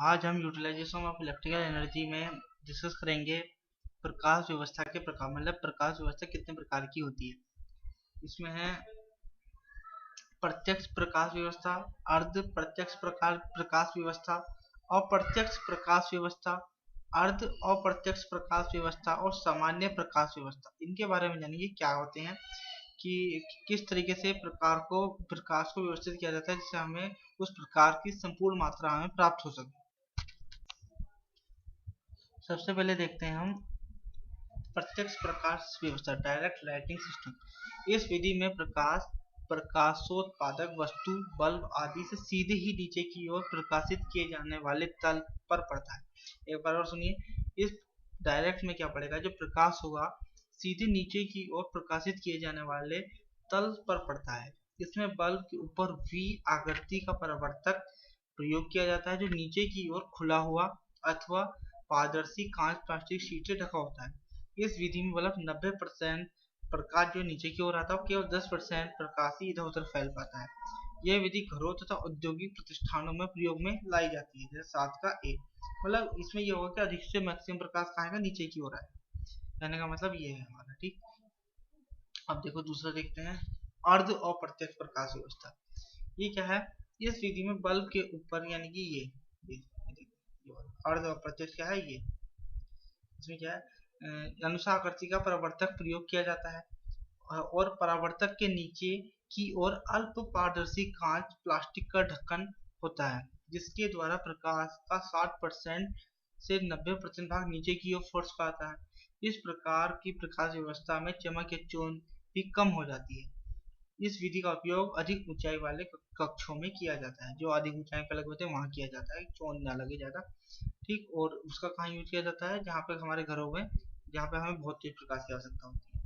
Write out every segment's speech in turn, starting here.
आज हम utilisation of electrical energy में डिस्कस करेंगे प्रकाश व्यवस्था के प्रकार, मतलब प्रकाश व्यवस्था कितने प्रकार की होती है। इसमें है प्रत्यक्ष प्रकाश व्यवस्था, अर्ध प्रत्यक्ष प्रकाश व्यवस्था, अप्रत्यक्ष प्रकाश व्यवस्था, अर्ध अप्रत्यक्ष प्रकाश व्यवस्था और सामान्य प्रकाश व्यवस्था। इनके बारे में जानिए क्या होते हैं कि किस तरीके से प्रकाश को व्यवस्थित किया जाता है जिससे हमें उस प्रकार की संपूर्ण मात्रा हमें प्राप्त हो सके। सबसे पहले देखते हैं हम प्रत्यक्ष प्रकाश व्यवस्था, डायरेक्ट लाइटिंग सिस्टम। इस विधि में प्रकाश प्रकाशोत्पादक वस्तु, बल्ब आदि से सीधे ही नीचे की ओर प्रकाशित किए जाने वाले तल पर पड़ता है। एक बार और सुनिए, इस डायरेक्ट में क्या पड़ेगा, जो प्रकाश होगा सीधे नीचे की ओर प्रकाशित किए जाने वाले तल पर पड़ता है। इसमें बल्ब के ऊपर V आकृति का परावर्तक प्रयोग किया जाता है जो नीचे की ओर खुला हुआ अथवा पारदर्शी कांच प्लास्टिक शीट से ढका होता है। इस विधि में बल्ब 90% प्रकाश जो नीचे की ओर आता है, केवल 10% प्रकाश ही इधर उधर फैल पाता है। यह विधि घरों तथा औद्योगिक प्रतिष्ठानों में प्रयोग में लाई जाती है। जैसे 7 का A, मतलब इसमें यह होगा कि अधिक से मैक्सिमम प्रकाश कहाँ है, नीचे की ओर आएगा। कहने का मतलब ये है हमारा, ठीक। अब देखो दूसरा देखते हैं अर्ध अप्रत्यक्ष प्रकाश व्यवस्था। ये क्या है, इस विधि में बल्ब के ऊपर यानी कि ये अर्ध अप्रत्यक्ष क्या है, ये इसमें क्या है, अनुसाकृति का परावर्तक प्रयोग किया जाता है और परावर्तक के नीचे की ओर अल्प पारदर्शी कांच प्लास्टिक का ढक्कन होता है जिसके द्वारा प्रकाश का 60% से 90% भाग नीचे की ओर फर्श पाता है। इस प्रकार की प्रकाश व्यवस्था में चमक या चोंद भी कम हो जाती है। इस विधि का उपयोग अधिक ऊंचाई वाले कक्षों में किया जाता है। जो अधिक ऊंचाई पे लगे होते हैं वहां किया जाता है, चोंद ना लगे ज्यादा, ठीक। और उसका कहाँ यूज किया जाता है, जहाँ पे हमारे घरों में जहाँ पे हमें बहुत तेज प्रकाश की आवश्यकता होती है।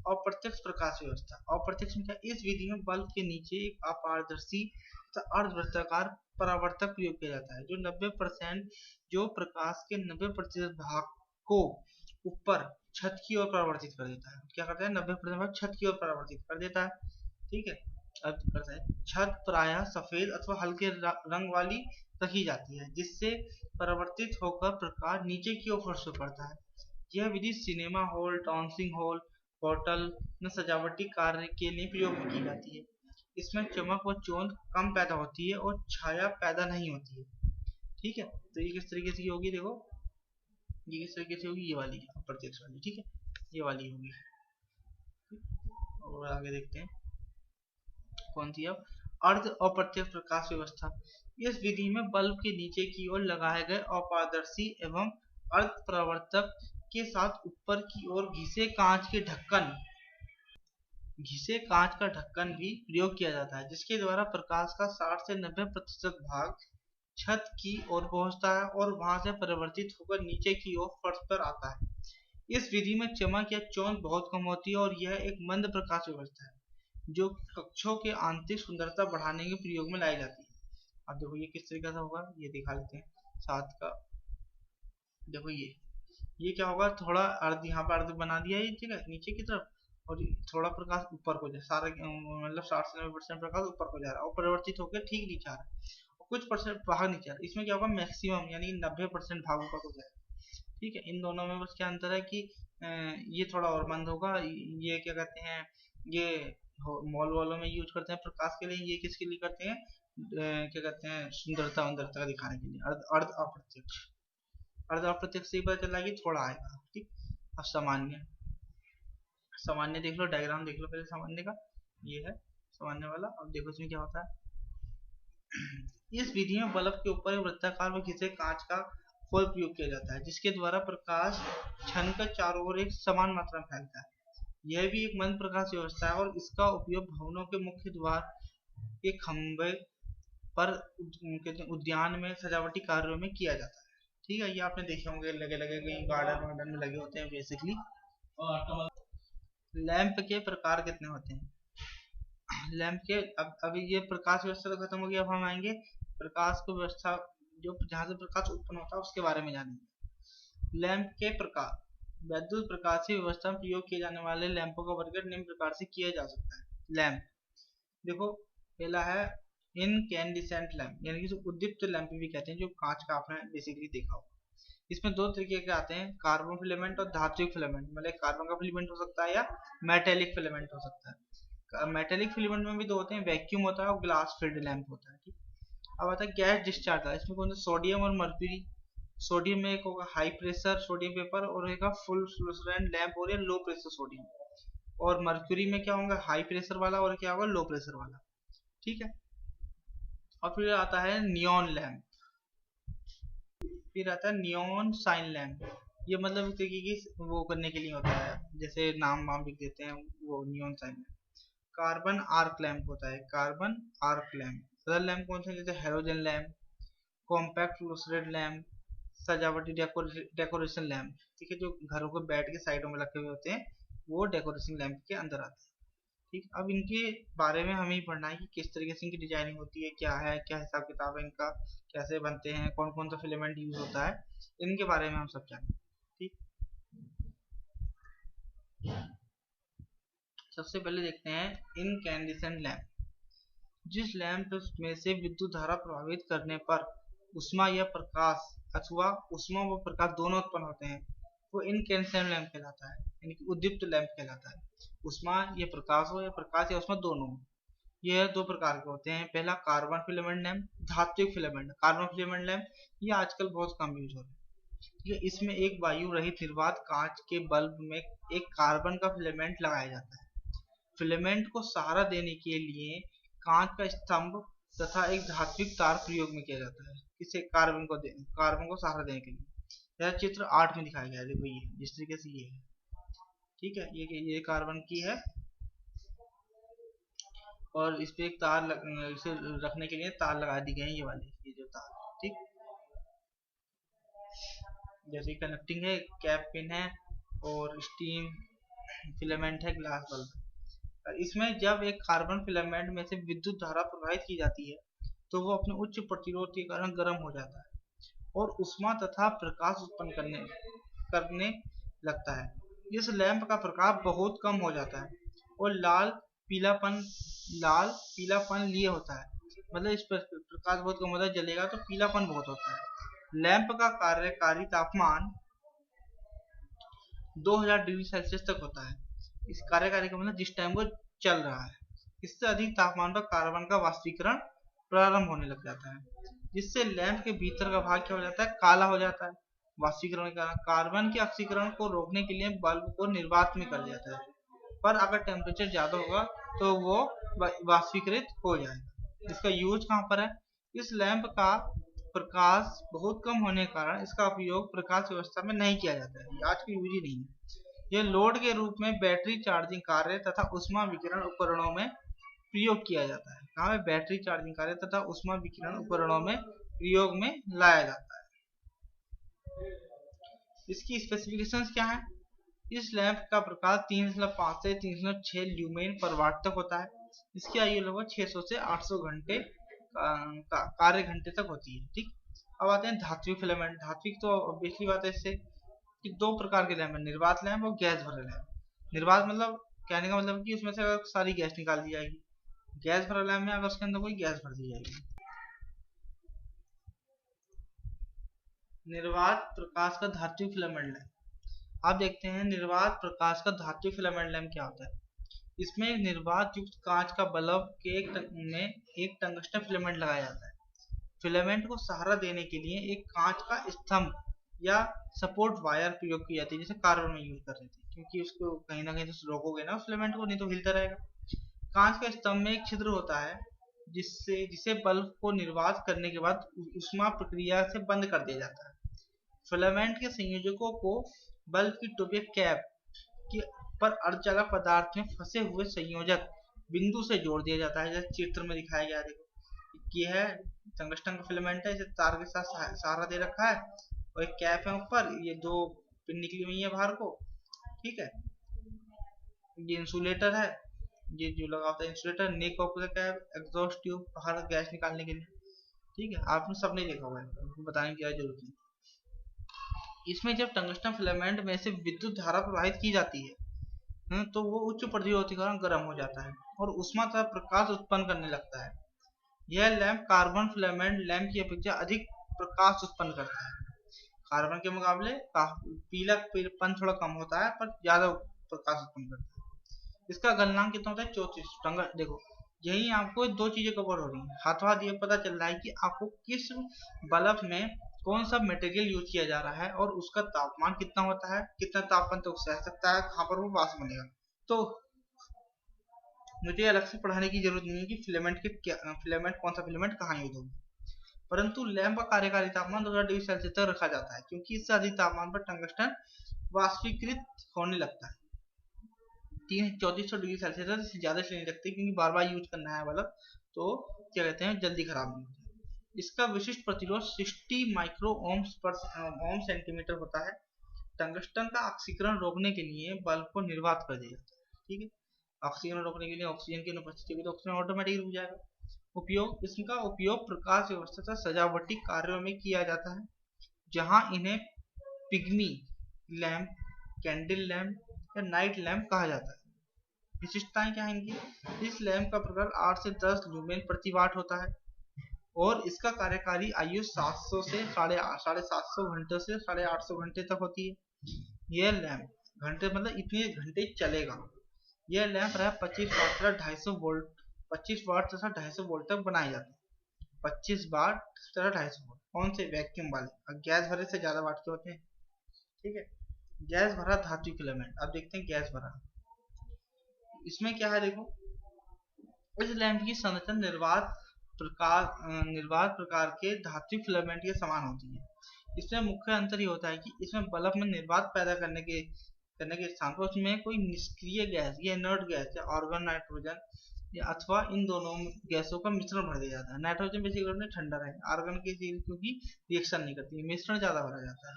अप्रत्यक्ष प्रकाश व्यवस्था, अप्रत्यक्ष में क्या, इस विधि में बल्ब के नीचे एक अपारदर्शी तथा अर्धवृत्ताकार परावर्तक प्रयोग किया जाता है जो 90% जो प्रकाश के 90% भाग को ऊपर छत की ओर परावर्तित कर देता है। क्या करता है, 90% भाग छत की ओर परावर्तित कर देता है, ठीक है। अब करता है, छत प्रायः सफेद अथवा हल्के रंग वाली रखी जाती है जिससे परावर्तित होकर प्रकाश नीचे की ओर फर्श पर पड़ता है। यह विधि cinema hall, dancing hall, hotel में सजावटी कार्य के लिए प्रयोग में की जाती है। इसमें चमक व चोंद कम पैदा होती है और छाया पैदा नहीं होती है, ठीक है। तो ये किस तरीके से होगी, देखो ये किस तरीके से होगी, ये वाली अप्रत्यक्ष वाली, ठीक है, ये वाली होगी। और आगे देखते हैं कौन सी, अब अर्ध अप्रत्यक्ष प्रकाश व्यवस्था। इस विधि में बल्ब के नीचे की ओर लगाए गए अपारदर्शी एवं अर्ध परावर्तक के साथ ऊपर की ओर घिसे कांच का ढक्कन भी प्रयोग किया जाता है जिसके द्वारा प्रकाश का 60 से 90% भाग छत की ओर पहुंचता है और वहां से परिवर्तित होकर नीचे की ओर फर्श पर आता है। इस विधि में चमक या चौंध बहुत कम होती है और यह एक मंद प्रकाश व्यवस्था है जो कक्षों के आंतरिक सुंदरता बढ़ाने के प्रयोग में लाई जाती है। अब देखो ये किस तरीके से होगा, ये दिखा देते हैं 7 का। देखो ये क्या होगा, थोड़ा अर्ध यहाँ पर अर्ध बना दिया है, ठीक है, नीचे की तरफ, और थोड़ा प्रकाश ऊपर को जाए, सारा मतलब 60 से 90% प्रकाश ऊपर को जा रहा है और परिवर्तित होकर ठीक नीचे आ रहा है और कुछ परसेंट बाहर नीचे आ रहा है। इसमें क्या होगा, मैक्सिमम यानी 90% भाग ऊपर को जाएगा, ठीक है। इन दोनों में बस क्या अंतर है कि ये थोड़ा और मंद होगा। ये क्या कहते हैं, ये मॉल वालों में यूज करते हैं प्रकाश के लिए, ये किसके लिए करते हैं, क्या कहते हैं, सुंदरता दिखाने के लिए। अर्ध अप्रत्यक्ष, अर्ध अप्रत्यक्ष से पता चला कि थोड़ा आएगा, ठीक। अब सामान्य देख लो, डायग्राम देख लो पहले सामान्य का, ये है सामान्य वाला। अब देखो इसमें क्या होता है। इस विधि में बल्ब के ऊपर वृत्ताकार व घिसे कांच का फोil प्रयोग किया जाता है जिसके द्वारा प्रकाश छन का चारों ओर एक समान मात्रा में फैलता है। यह भी एक मंद प्रकाश व्यवस्था है और इसका उपयोग भवनों के मुख्य द्वार के खंभे पर उद्यान में सजावटी कार्यों में किया जाता है, ठीक है। ये आपने देखे होंगे, लगे कहीं गार्डन वार्डन में लगे होते हैं बेसिकली। लैंप के प्रकार कितने होते हैं, लैंप के, अब अभी ये प्रकाश व्यवस्था तो खत्म हो गया। अब हम आएंगे प्रकाश को व्यवस्था, जो जहाँ से प्रकाश उत्पन्न होता है उसके बारे में जानेंगे। लैंप के प्रकार, वैद्युत प्रकाश की व्यवस्था में प्रयोग किए जाने वाले लैंपों का वर्गीकरण निम्न प्रकार से किया जा सकता है। लैंप देखो, पहला है इनकैंडिसेंट लैंप यानी कि जो उद्दीप्त लैंप भी कहते हैं, जो कांच का आपने बेसिकली देखा होगा। इसमें दो तरीके के आते हैं, कार्बन फिलामेंट और धात्विक फिलामेंट। मतलब कार्बन का फिलामेंट हो सकता है या मेटेलिक फिलामेंट हो सकता है। मेटेलिक फिलामेंट में भी दो होते हैं, वैक्यूम होता है और ग्लास फील्ड लैंप होता है। ठीक, अब आता है गैस डिस्चार्ज का। इसमें कौन सा, सोडियम और मर्क्यूरी। सोडियम में एक होगा हाई प्रेशर सोडियम वेपर और एक फुल फ्लोरेसेंट लैंप और लो प्रेशर सोडियम। और मर्क्यूरी में क्या होगा, हाई प्रेशर वाला और क्या होगा, लो प्रेशर वाला। ठीक है, और फिर आता है नियॉन लैंप, फिर आता है नियॉन साइन लैंप। ये मतलब इस तरीके की वो करने के लिए होता है, जैसे नाम वाम लिख देते हैं, वो neon sign lamp. Carbon arc lamp होता है, carbon arc lamp. Other lamp कौन से, जैसे halogen lamp, compact fluorescent lamp, सजावटी डेकोरेशन लैंप। ठीक है, जो घरों को बेड के साइडों में रखे हुए होते हैं, वो डेकोरेशन लैंप के अंदर आते हैं। ठीक, अब इनके बारे में हमें पढ़ना है कि किस तरीके से इनकी डिजाइनिंग होती है, क्या है, क्या हिसाब किताब है इनका, कैसे बनते हैं, कौन कौन सा फिलामेंट यूज होता है, इनके बारे में हम सब जानेंगे। ठीक, सबसे पहले देखते हैं इनकैंडिसेंट लैंप। जिस लैंप में से विद्युत धारा प्रभावित करने पर उष्मा या प्रकाश अथवा उष्मा व प्रकाश दोनों उत्पन्न होते हैं, वो इनकैंडिसेंट लैंप कहलाता है, यानी कि उद्दीप्त लैंप कहलाता है। उष्मा या प्रकाश हो, या प्रकाश या उष्मा दोनों हो। यह दो प्रकार के होते हैं। पहला कार्बन फिलामेंट लैंप, धात्विक फिलामेंट। कार्बन फिलामेंट लैंप ये आजकल बहुत कम यूज हो रहा है। ठीक है, इसमें एक वायु रहित निर्वात कांच के बल्ब में एक कार्बन का फिलामेंट लगाया जाता है। फिलामेंट को सहारा देने के लिए कांच का स्तंभ तथा एक धात्विक तार प्रयोग में किया जाता है। इसे कार्बन को सहारा देने के लिए। यह चित्र 8 में दिखाया गया है, देखो ये जिस तरीके से ये है। ठीक है, ये कार्बन की है और इस पे एक तार इसे रखने के लिए तार लगा दी गई है, ये वाली, ये जो तार। ठीक, जैसे कनेक्टिंग है, कैप पिन है और स्टीम फिलामेंट है, ग्लास बल्ब। इसमें जब एक कार्बन फिलामेंट में से विद्युत धारा प्रवाहित की जाती है तो वो अपने उच्च प्रतिरोध के कारण गर्म हो जाता है और उष्मा तथा प्रकाश उत्पन्न करने लगता है। इस लैंप का प्रकाश बहुत कम हो जाता है और पीलापन लिए होता है। मतलब इस पर प्रकाश बहुत कम होता है, जलेगा तो पीलापन बहुत होता है। लैंप का कार्यकारी तापमान 2000 डिग्री सेल्सियस तक होता है। इस कार्यकारी का मतलब जिस टाइम वो चल रहा है। इससे अधिक तापमान पर कार्बन का वाष्पीकरण प्रारंभ होने लग जाता है, जिससे लैंप के भीतर का भाग क्या हो जाता है, काला हो जाता है। वाष्पीकरण के कारण कार्बन के ऑक्सीकरण को रोकने के लिए बल्ब को निर्वात में कर जाता है, पर अगर टेम्परेचर ज्यादा होगा तो वो वाष्पीकृत हो जाएगा। इसका यूज कहाँ पर है, इस लैंप का प्रकाश बहुत कम होने के कारण इसका उपयोग प्रकाश व्यवस्था में नहीं किया जाता है, आज की यूज ही नहीं है। यह लोड के रूप में बैटरी चार्जिंग कार्य तथा उष्मा विकिरण उपकरणों में प्रयोग किया जाता है। कहाँ में, बैटरी चार्जिंग कार्य तथा उष्मा विकिरण उपकरणों में प्रयोग में लाया जाता है। इसकी स्पेसिफिकेशंस क्या है, इस लैंप का प्रकाश 3.5 से 3.6 ल्यूमेन पर वाट तक होता है। इसकी आयु लगभग 600 से 800 घंटे कार्य घंटे तक होती है। ठीक, अब आते हैं धात्विक फिलामेंट। धात्विक तो ऑब्वियसली बात है इससे कि दो प्रकार के लैंप है, निर्वात लैंप और गैस भरा लैंप। निर्वात मतलब कहने का मतलब कि उसमें से अगर सारी गैस निकाल दी जाएगी। गैस भरा लैंप में अगर उसके अंदर कोई गैस भर दी जाएगी। निर्वात प्रकाश का धात्विक फिलामेंट लैंप। आप देखते हैं निर्वात प्रकाश का धात्विक फिलामेंट लैंप क्या होता है। इसमें एक निर्वात युक्त कांच का बल्ब के एक टंगस्टन फिलामेंट लगाया जाता है। फिलामेंट को सहारा देने के लिए एक कांच का स्तंभ या सपोर्ट वायर प्रयोग की जाती है, जैसे कार्बन में यूज कर रहे थे, क्योंकि उसको कहीं ना कहीं तो रोकोगे ना उस फिलामेंट को, नहीं तो हिलता रहेगा। कांच का स्तंभ में एक छिद्र होता है जिसे बल्ब को निर्वात करने के बाद उष्मा प्रक्रिया से बंद कर दिया जाता है। फिलामेंट के संयोजकों को बल्ब की टोपी कैप पर अर्धचालक पदार्थ में फंसे हुए संयोजक बिंदु से जोड़ दिया जाता है, जैसे चित्र में दिखाया गया। देखो ये है टंगस्टन का फिलामेंट है, इसे तार के साथ सहारा दे रखा है और एक कैप है ऊपर, ये दो पिन निकली हुई है बाहर को। ठीक है, ये इंसुलेटर है, ये जो लगा होता है insulator, neck of the cap, exhaust tube बाहर गैस निकालने के लिए। ठीक है, आपने सबने देखा होगा, बताने की जरूरत नहीं। इसमें जब टंगस्टन फिलामेंट में से विद्युत धारा प्रवाहित की जाती है तो वो उच्च प्रतिरोध के कारण गर्म हो जाता है और उष्मा तथा प्रकाश उत्पन्न करने लगता है। यह लैंप कार्बन फिलामेंट लैंप की अपेक्षा अधिक प्रकाश उत्पन्न करता है। कार्बन के मुकाबले पीलापन थोड़ा कम होता है पर ज्यादा प्रकाश उत्पन्न करता है। इसका गलनांक कितना होता है 34। देखो यही आपको दो चीजें कवर हो रही हैं, हाथों हाथ ये पता चल रहा है कि आपको किस बल्ब में कौन सा मटेरियल यूज किया जा रहा है और उसका तापमान कितना होता है, कितना तापमान तक सह सकता है, कहाँ पर वो वाष्प बनेगा। तो मुझे अलग से पढ़ाने की जरूरत नहीं है कि फिलामेंट कौन सा फिलामेंट कहाँ यूज होगा, परंतु लैंप का कार्यकारी तापमान 2000 डिग्री सेल्सियस तक रखा जाता है क्योंकि इससे अधिक तापमान पर टंगस्टन वाष्पीकृत होने लगता है। 3400 डिग्री सेल्सियस से ज्यादा नहीं रखते क्योंकि बार बार यूज करना है बल्ब, तो क्या कहते हैं जल्दी खराब नहीं होता। इसका विशिष्ट प्रतिरोध 60 माइक्रो ओम्स पर ओम सेंटीमीटर होता है। टंगस्टन का ऑक्सीकरण रोकने के लिए बल्ब को निर्वात कर दिया जाता है। ठीक है, ऑक्सीजन रोकने के लिए ऑक्सीजन की अनुपस्थिति में तो ऑक्सीजन ऑटोमेटिक रुक जाएगा। इसका उपयोग प्रकाश व्यवस्था से सजावटी कार्यों में किया जाता है, जहां इन्हें पिग्मी लैंप, कैंडल लैंप या नाइट लैंप कहा जाता है। विशिष्टताएं क्या हैं इनकी? इस लैंप का प्रकाश 8 से 10 लुमेन प्रति वाट होता है और इसका कार्यकारी आयु 700 से 750 घंटे से 850 घंटे तक होती है। यह लैंप घंटे मतलब इतने घंटे चलेगा। यह लैंप रहा 25 वाट तथा 250 वोल्ट 25 वाट तथा 250 वोल्ट तक बनाए जाते हैं। 25 वाट तथा 250 वोल्ट कौन से? वैक्यूम वाले, और गैस भरे से ज्यादा वाट के होते हैं। ठीक है, गैस भरा धातु फिलामेंट। अब देखते हैं गैस भरा, इसमें क्या है देखो, इस लैंप की संरचना निर्वात प्रकार के धातु फिलामेंट के समान होती है। इसमें मुख्य अंतर ये होता है कि इसमें बल्ब में निर्वात पैदा करने के स्थान पर उसमें कोई निष्क्रिय गैस या इनर्ट गैस या ऑर्गन नाइट्रोजन या अथवा इन दोनों गैसों का मिश्रण भर दिया जाता है। नाइट्रोजन बेसिकली ठंडा है, आर्गन की क्योंकि रिएक्शन नहीं करती, मिश्रण ज्यादा भरा जाता है,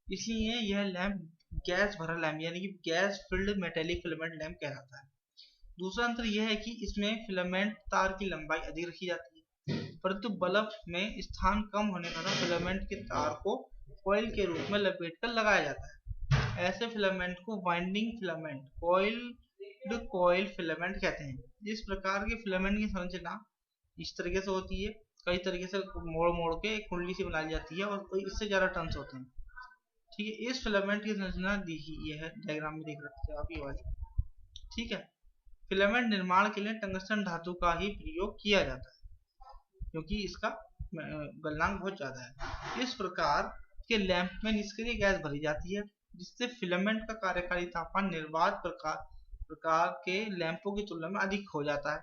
इसलिए यह लैंप गैस भरा लैंप यानी कि gas filled metallic filament lamp कहलाता है। दूसरा अंतर यह है कि इसमें फिलामेंट तार की लंबाई अधिक रखी जाती है, परंतु बल्ब में स्थान कम होने पर फिलामेंट के तार को कॉइल के रूप में लपेटकर लगाया जाता है। ऐसे फिलामेंट को वाइंडिंग फिलामेंट, कॉइल फिलामेंट कहते हैं। इस प्रकार के फिलामेंट की संरचना इस तरीके से होती है, कई तरीके से मोड़ मोड़ के एक कुंडली सी बनाई जाती है और इससे ज्यादा टर्न्स होते हैं। ठीक है, इस फिलामेंट की संरचना ये है, डायग्राम में देख रखते हैं आप ये वाली। ठीक है, फिलामेंट निर्माण के लिए टंगस्टन धातु का ही प्रयोग किया जाता है क्योंकि इसका गलनांक बहुत ज्यादा है। इस प्रकार के लैंप में निष्क्रिय गैस भरी जाती है जिससे फिलामेंट का कार्यकारी तापमान निर्वात प्रकार के लैंपों की तुलना में अधिक हो जाता है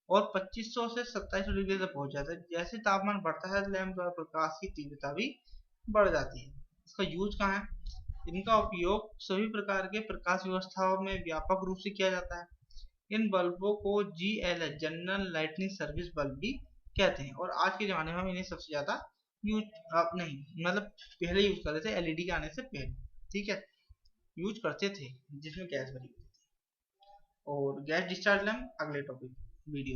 और 2500 से 2700 डिग्री तक पहुंच जाता है। जैसे तापमान बढ़ता है लैंप द्वारा प्रकाश की तीव्रता भी बढ़ जाती है। इसका यूज कहाँ है? इनका उपयोग सभी प्रकार के प्रकाश व्यवस्थाओं में व्यापक रूप से किया जाता है। इन बल्बों को GLS general lightning service bulb भी कहते हैं और आज के जमाने में हम इन्हें सबसे ज्यादा यूज नहीं मतलब पहले यूज करते थे, LED के आने से पहले। ठीक है, यूज करते थे जिसमें गैस भरी होती थी। और गैस डिस्चार्ज लैंप अगले टॉपिक वीडियो